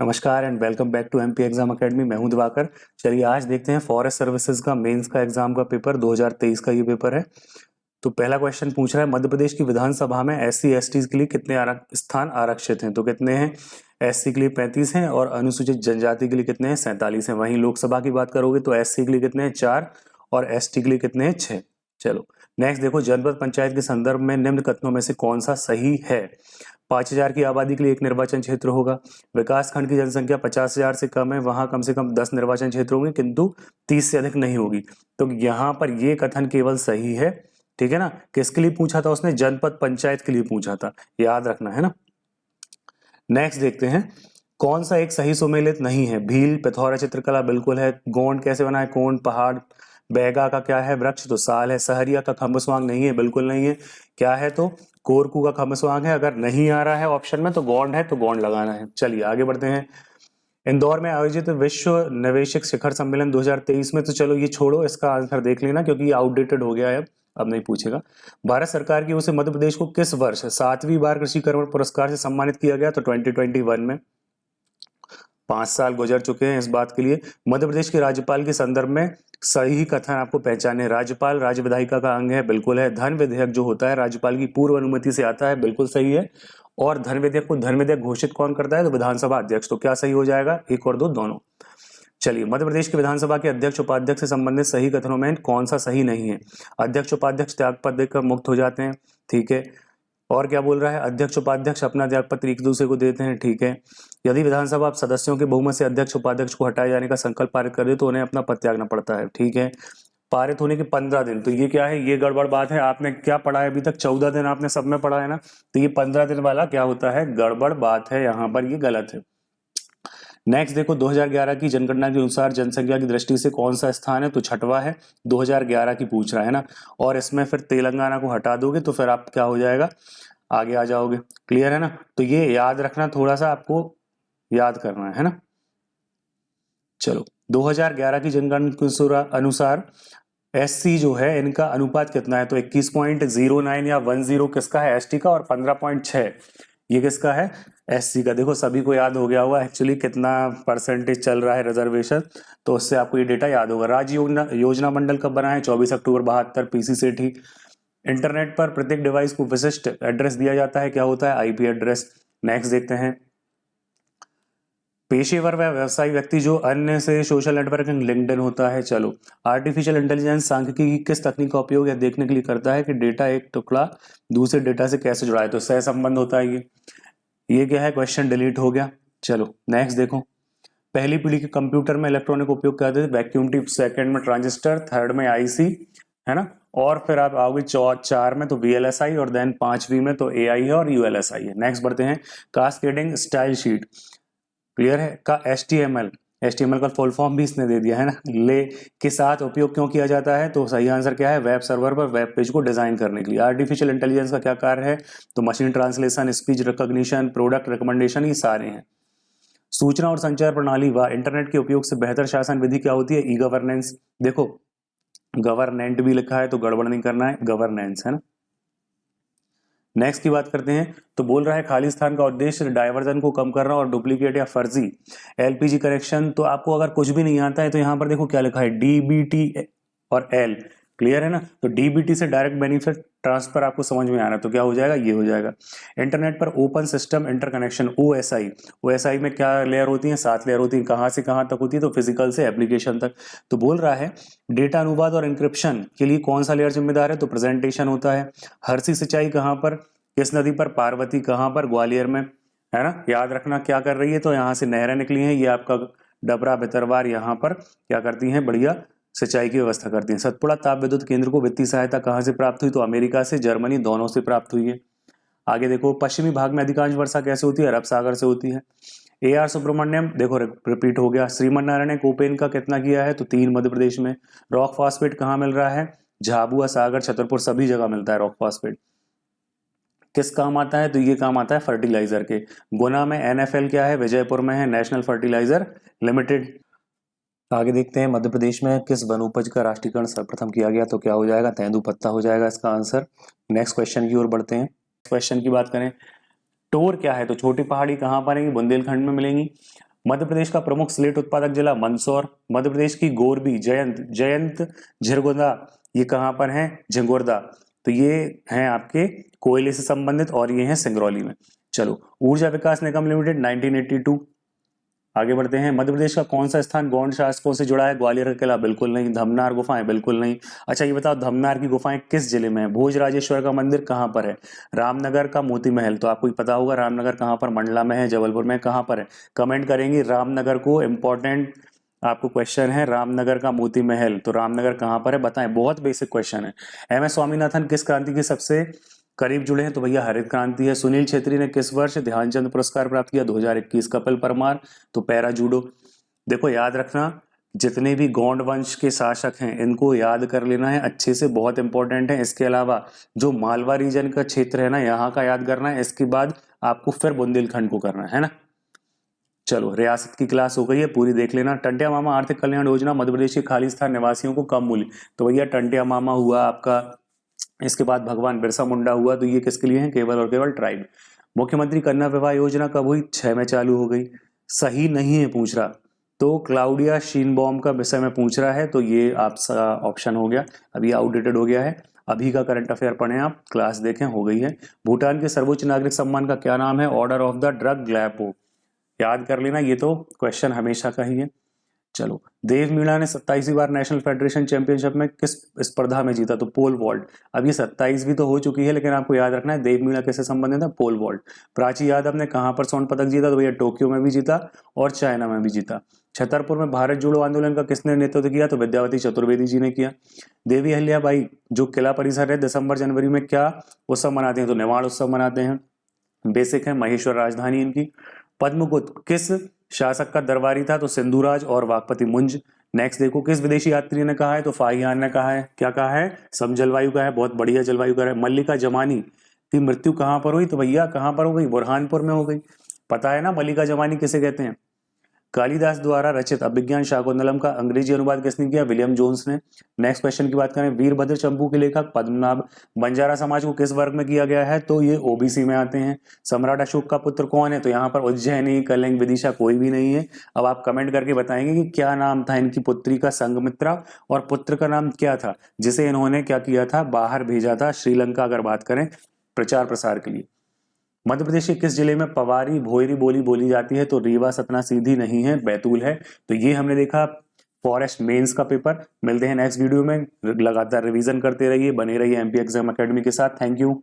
नमस्कार and welcome back to MP exam academy. मैं हूं दिवाकर। चलिए आज देखते हैं फॉरेस्ट सर्विसेज का मेंस का एग्जाम का पेपर 2023 का ये पेपर है। तो पहला क्वेश्चन पूछ रहा है मध्य प्रदेश की विधानसभा में एससी एसटी के लिए कितने स्थान आरक्षित हैं। तो कितने हैं? एससी के लिए 35 हैं और अनुसूचित जनजाति के लिए कितने हैं? 47 हैं। वहीं लोकसभा की बात करोगे तो एससी के लिए कितने हैं? 4 और एसटी के लिए कितने हैं? 6। चलो नेक्स्ट देखो, जनपद पंचायत के संदर्भ में निम्न कथनों में से कौन सा सही है? 5000 की आबादी के लिए एक निर्वाचन क्षेत्र होगा। विकास खंड की जनसंख्या 50,000 से कम है, वहां कम से कम 10 निर्वाचन क्षेत्र होंगे किंतु 30 से अधिक नहीं होगी। तो यहाँ पर ये कथन केवल सही है, ठीक है ना। किसके लिए पूछा था उसने? जनपद पंचायत के लिए पूछा था, याद रखना है ना। नेक्स्ट देखते हैं, कौन सा एक सही सुमेलित नहीं है? भील, पिथौरा चित्रकला बिल्कुल है। गोंड कैसे बना है? कोंड पहाड़। बैगा का क्या है? वृक्ष, तो साल है। सहरिया का खम्बसवांग नहीं है, बिल्कुल नहीं है। क्या है? तो कोरकू का खम्बसवांग है। अगर नहीं आ रहा है ऑप्शन में तो गोंड है, तो गोंड लगाना है। चलिए आगे बढ़ते हैं। इंदौर में आयोजित विश्व निवेशक शिखर सम्मेलन 2023 में, तो चलो ये छोड़ो, इसका आंसर देख लेना क्योंकि ये आउटडेटेड हो गया है, अब नहीं पूछेगा। भारत सरकार की ओर से मध्य प्रदेश को किस वर्ष 7वीं बार कृषि कर्मण पुरस्कार से सम्मानित किया गया? तो 2021 में। 5 साल गुजर चुके हैं इस बात के लिए। मध्य प्रदेश के राज्यपाल के संदर्भ में सही कथन आपको पहचाने। राज्यपाल राज्य विधायिका का अंग है, बिल्कुल है। धन विधेयक जो होता है राज्यपाल की पूर्व अनुमति से आता है, बिल्कुल सही है। और धन विधेयक को धन विधेयक घोषित कौन करता है? तो विधानसभा अध्यक्ष। तो क्या सही हो जाएगा? 1 और 2 दोनों। चलिए, मध्य प्रदेश के विधानसभा के अध्यक्ष उपाध्यक्ष से संबंधित सही कथनों में कौन सा सही नहीं है? अध्यक्ष उपाध्यक्ष त्याग पद देकर मुक्त हो जाते हैं, ठीक है। और क्या बोल रहा है? अध्यक्ष उपाध्यक्ष अपना त्याग पत्र एक दूसरे को देते हैं, ठीक है। यदि विधानसभा सदस्यों के बहुमत से अध्यक्ष उपाध्यक्ष को हटाए जाने का संकल्प पारित कर दे तो उन्हें अपना पद त्यागना पड़ता है, ठीक है। पारित होने के 15 दिन, तो ये क्या है? ये गड़बड़ बात है। आपने क्या पढ़ा है अभी तक? 14 दिन आपने सब में पढ़ा है ना। तो ये 15 दिन वाला क्या होता है? गड़बड़ बात है, यहाँ पर ये गलत है। नेक्स्ट देखो, 2011 की जनगणना के अनुसार जनसंख्या की दृष्टि से कौन सा स्थान है? तो 6वां है। 2011 की पूछ रहा है ना। और इसमें फिर तेलंगाना को हटा दोगे तो फिर आप क्या हो जाएगा? आगे आ जाओगे। क्लियर है ना। तो ये याद रखना, थोड़ा सा आपको याद करना है ना। चलो, 2011 की जनगणना के अनुसार एससी जो है इनका अनुपात कितना है? तो 21.09 या 10 किसका है? एसटी का। और 15.6 ये किसका है? एससी का। देखो सभी को याद हो गया होगा एक्चुअली कितना परसेंटेज चल रहा है रिजर्वेशन, तो उससे आपको ये डेटा याद होगा। राज्य योजना मंडल कब बना है? 24 अक्टूबर 72, पीसी सेठी। इंटरनेट पर प्रत्येक डिवाइस को विशिष्ट एड्रेस दिया जाता है, क्या होता है? IP address. नेक्स्ट देखते हैं, पेशेवर व व्यवसायी व्यक्ति जो अन्य से सोशल नेटवर्किंग लिंक्डइन होता है। चलो, आर्टिफिशियल इंटेलिजेंस सांख्यिकी की किस तकनीक का उपयोग यह देखने के लिए करता है कि डेटा एक टुकड़ा दूसरे डेटा से कैसे जुड़ा है? तो सह संबंध होता है ये क्या है? क्वेश्चन डिलीट हो गया। चलो नेक्स्ट देखो, पहली पीढ़ी के कंप्यूटर में इलेक्ट्रॉनिक उपयोग क्या थे? वैक्यूम ट्यूब, सेकंड में ट्रांजिस्टर, थर्ड में आईसी, है ना। और फिर आप आओगे 4 में तो वीएलएसआई, और देन 5वीं में तो एआई है और यूएलएसआई है। नेक्स्ट बढ़ते हैं, कास्केडिंग स्टाइल शीट, क्लियर है, का एचटीएमएल का फुल फॉर्म भी इसने दे दिया है ना। ले के साथ उपयोग क्यों किया जाता है? तो सही आंसर क्या है? वेब सर्वर पर वेब पेज को डिजाइन करने के लिए। आर्टिफिशियल इंटेलिजेंस का क्या कार्य है? तो machine translation, speech recognition, product recommendation, ये सारे हैं। सूचना और संचार प्रणाली व इंटरनेट के उपयोग से बेहतर शासन विधि क्या होती है? E governance. देखो गवर्नेंट भी लिखा है तो गड़बड़ नहीं करना है, गवर्नेंस है ना। नेक्स्ट की बात करते हैं, तो बोल रहा है खाली स्थान का उद्देश्य डायवर्जन को कम करना और डुप्लीकेट या फर्जी एलपीजी कनेक्शन। तो आपको अगर कुछ भी नहीं आता है तो यहाँ पर देखो क्या लिखा है? डीबीटी और एल, क्लियर है ना। तो डीबीटी से डायरेक्ट बेनिफिट ट्रांसफर आपको समझ में आ रहा है, तो क्या हो जाएगा? ये हो जाएगा। इंटरनेट पर open system interconnection, OSI. OSI में क्या लेयर होती है? 7 लेयर होती है। कहाँ से कहाँ तक होती है? तो फिजिकल से एप्लीकेशन तक। तो बोल रहा है डेटा अनुवाद और इंक्रिप्शन के लिए कौन सा लेयर जिम्मेदार है? तो प्रेजेंटेशन होता है। हरसी सिंचाई कहाँ पर, किस नदी पर? पार्वती। कहाँ पर? ग्वालियर में, है ना। याद रखना क्या कर रही है, तो यहाँ से नहरें निकली हैं, ये आपका डबरा भितरवार यहाँ पर क्या करती हैं? बढ़िया सिंचाई की व्यवस्था करती हैं। सतपुड़ा ताप विद्युत केंद्र को वित्तीय सहायता कहाँ से प्राप्त हुई? तो अमेरिका से, जर्मनी, दोनों से प्राप्त हुई है। आगे देखो, पश्चिमी भाग में अधिकांश वर्षा कैसे होती है? अरब सागर से होती है। ए आर सुब्रमण्यम, देखो रिपीट हो गया। श्रीमन नारायण ने कोपेन का कितना किया है? तो 3 मध्य प्रदेश में। रॉक फॉस्फेट कहाँ मिल रहा है? झाबुआ, सागर, छतरपुर, सभी जगह मिलता है रॉक फॉस्फेट। किस काम आता है? तो ये काम आता है फर्टिलाइजर के। गुना में एनएफएल क्या है? विजयपुर में है नेशनल फर्टिलाइजर लिमिटेड। आगे देखते हैं, मध्य प्रदेश में किस वन उपज का राष्ट्रीयकरण सर्वप्रथम किया गया? तो क्या हो जाएगा? तेंदुपत्ता हो जाएगा इसका आंसर। नेक्स्ट क्वेश्चन की ओर बढ़ते हैं। क्वेश्चन की बात करें, टोर क्या है? तो छोटी पहाड़ी कहाँ पर मिलेंगी? बुंदेलखंड में मिलेंगी। मध्य प्रदेश का प्रमुख स्लेट उत्पादक जिला मंदसौर। मध्य प्रदेश की गोरबी जयंत झिरगुंदा ये कहाँ पर है? झिंगुर्दा। तो ये हैं आपके कोयले से संबंधित और ये हैं सिंगरौली में। चलो, ऊर्जा विकास निगम लिमिटेड 1982। आगे बढ़ते हैं। मध्य प्रदेश का कौन सा स्थान गौंड शासकों से जुड़ा है? ग्वालियर का किला बिल्कुल नहीं। धमनार गुफाएं बिल्कुल नहीं। अच्छा ये बताओ, धमनार की गुफाएं किस जिले में है? भोजराजेश्वर का मंदिर कहाँ पर है? रामनगर का मोती महल, तो आपको पता होगा रामनगर कहाँ पर, मंडला में है, जबलपुर में, कहाँ पर है? कमेंट करेंगे रामनगर को, इंपॉर्टेंट आपको क्वेश्चन है। रामनगर का मोती महल, तो रामनगर कहाँ पर है बताएं, बहुत बेसिक क्वेश्चन है। एम एस स्वामीनाथन किस क्रांति के सबसे करीब जुड़े हैं? तो भैया हरित क्रांति है। सुनील छेत्री ने किस वर्ष ध्यानचंद पुरस्कार प्राप्त किया? 2021। कपिल परमार, तो पैरा जूडो। देखो याद रखना, जितने भी गौंड वंश के शासक हैं इनको याद कर लेना है अच्छे से, बहुत इंपॉर्टेंट है। इसके अलावा जो मालवा रीजन का क्षेत्र है ना, यहाँ का याद करना है। इसके बाद आपको फिर बुंदेलखंड को करना है ना। चलो, रियासत की क्लास हो गई है, पूरी देख लेना। टंटिया मामा आर्थिक कल्याण योजना मध्य प्रदेश के खालिस्तान निवासियों को कम मूल्य, तो भैया टंटिया मामा हुआ आपका, इसके बाद भगवान बिरसा मुंडा हुआ, तो ये किसके लिए है? केवल और केवल ट्राइब। मुख्यमंत्री कन्या विवाह योजना कब हुई? 6 में चालू हो गई। सही नहीं है पूछ रहा, तो क्लाउडिया शीनबॉम का विषय में पूछ रहा है, तो ये आपका ऑप्शन हो गया, अभी आउटडेटेड हो गया है। अभी का करंट अफेयर पढ़ें आप, क्लास देखें, हो गई है। भूटान के सर्वोच्च नागरिक सम्मान का क्या नाम है? ऑर्डर ऑफ द ड्रग ग्लैपो, याद कर लेना, ये तो क्वेश्चन हमेशा का ही है। चलो, देव मीणा ने 27वीं बार नेशनल फेडरेशन चैंपियनशिप में किस स्पर्धा में जीता? तो पोल वॉल्ट। अब ये 27 तो हो चुकी है, लेकिन आपको याद रखना है देव मीणा किससे संबंधित है? Pole vault. प्राची यादव ने कहां पर स्वर्ण पदक जीता? तो भैया टोक्यो में भी जीता और चाइना में भी जीता। छतरपुर में भारत जोड़ो आंदोलन का किसने नेतृत्व किया? तो विद्यावती चतुर्वेदी जी ने किया। देवी अहिल्याबाई जो किला परिसर है, दिसंबर जनवरी में क्या उत्सव मनाते हैं? तो निवाड़ उत्सव मनाते हैं। बेसिक है, महेश्वर राजधानी इनकी। पद्मगुप्त किस शासक का दरबारी था? तो सिंधुराज और वाकपति मुंज। नेक्स्ट देखो, किस विदेशी यात्री ने कहा है? तो फाहियान ने कहा है। क्या कहा है? सम जलवायु का है, बहुत बढ़िया जलवायु का है। मल्लिका जमानी की मृत्यु कहां पर हुई? तो भैया कहां पर हो गई? बुरहानपुर में हो गई। पता है ना मल्लिका जमानी किसे कहते हैं? कालिदास द्वारा रचित अभिज्ञान शाकुंतलम का अंग्रेजी अनुवाद किसने किया? विलियम जोन्स ने। नेक्स्ट क्वेश्चन की बात करें, वीरभद्र चंपू के लेखक पद्मनाभ। बंजारा समाज को किस वर्ग में किया गया है? तो ये ओबीसी में आते हैं। सम्राट अशोक का पुत्र कौन है? तो यहाँ पर उज्जैनी, कलिंग, विदिशा कोई भी नहीं है। अब आप कमेंट करके बताएंगे कि क्या नाम था इनकी पुत्री का? संघमित्रा। और पुत्र का नाम क्या था जिसे इन्होंने क्या किया था? बाहर भेजा था, श्रीलंका अगर बात करें, प्रचार प्रसार के लिए। मध्य प्रदेश के किस जिले में पवारी भोयरी बोली बोली जाती है? तो रीवा, सतना, सीधी नहीं है, बैतूल है। तो ये हमने देखा फॉरेस्ट मेंस का पेपर। मिलते हैं नेक्स्ट वीडियो में, लगातार रिवीजन करते रहिए, बने रहिए एमपी एग्जाम एकेडमी के साथ। Thank you.